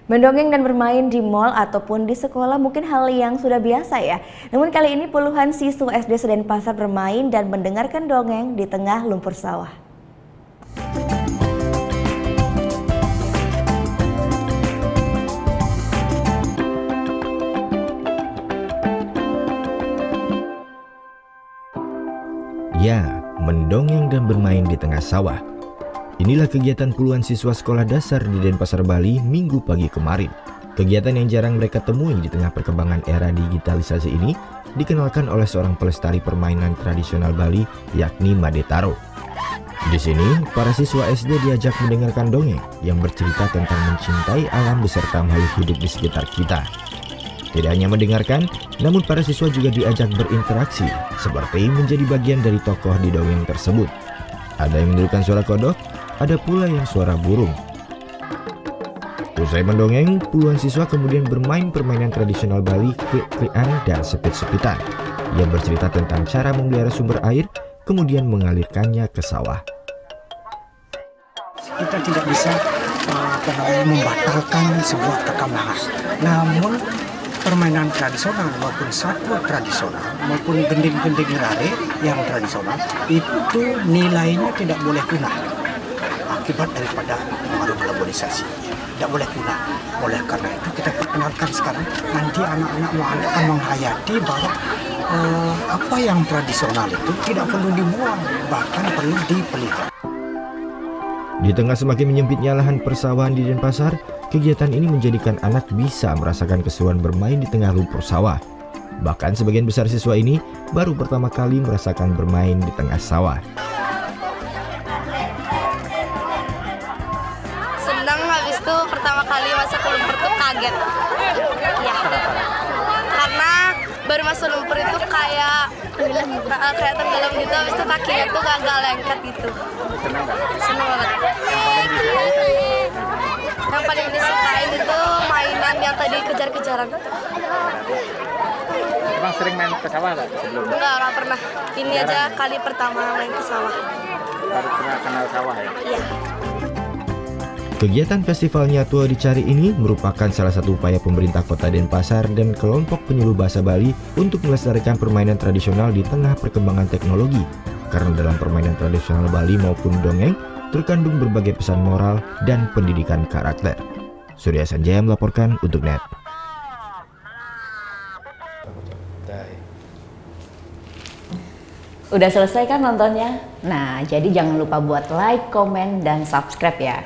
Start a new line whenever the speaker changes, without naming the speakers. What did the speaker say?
Mendongeng dan bermain di mal ataupun di sekolah mungkin hal yang sudah biasa ya. Namun kali ini puluhan siswa SD Sedenpasar bermain dan mendengarkan dongeng di tengah lumpur sawah.
Ya, mendongeng dan bermain di tengah sawah. Inilah kegiatan puluhan siswa sekolah dasar di Denpasar, Bali minggu pagi kemarin. Kegiatan yang jarang mereka temui di tengah perkembangan era digitalisasi ini dikenalkan oleh seorang pelestari permainan tradisional Bali, yakni Made Taro. Di sini, para siswa SD diajak mendengarkan dongeng yang bercerita tentang mencintai alam beserta makhluk hidup di sekitar kita. Tidak hanya mendengarkan, namun para siswa juga diajak berinteraksi, seperti menjadi bagian dari tokoh di dongeng tersebut. Ada yang menirukan suara kodok, ada pula yang suara burung. Usai mendongeng, puluhan siswa kemudian bermain permainan tradisional Bali, klik-klikan dan sepit-sepitan, yang bercerita tentang cara memelihara sumber air, kemudian mengalirkannya ke sawah.
Kita tidak bisa membatalkan sebuah perkembangan, namun permainan tradisional maupun satwa tradisional maupun gending-gending rare yang tradisional itu nilainya tidak boleh punah akibat daripada pengaruh globalisasi, tidak boleh punah. Oleh karena itu kita perkenalkan sekarang, nanti anak-anak akan menghayati bahwa apa yang tradisional itu tidak perlu dibuang, bahkan perlu dipelihara.
Di tengah semakin menyempitnya lahan persawahan di Denpasar, kegiatan ini menjadikan anak bisa merasakan keseruan bermain di tengah lumpur sawah. Bahkan sebagian besar siswa ini baru pertama kali merasakan bermain di tengah sawah.
Senang, habis itu pertama kali masuk ke lumpur tuh kaget. Ya, karena baru masuk lumpur itu kayak tenggelam gitu, habis itu kakinya tuh gagal lengket gitu. Senang banget. Yang paling disukain itu mainan yang tadi kejar-kejaran.
Emang sering main ke sawah nggak sebelumnya?
Enggak pernah. Ini aja kali pertama main ke sawah.
Baru pernah kenal sawah ya?
Iya.
Kegiatan Festival Nyatua Dicari ini merupakan salah satu upaya pemerintah Kota Denpasar dan kelompok penyuluh bahasa Bali untuk melestarikan permainan tradisional di tengah perkembangan teknologi. Karena dalam permainan tradisional Bali maupun dongeng, terkandung berbagai pesan moral dan pendidikan karakter. Surya Sanjaya melaporkan untuk NET.
Udah selesai kan nontonnya? Nah, jadi jangan lupa buat like, komen, dan subscribe ya.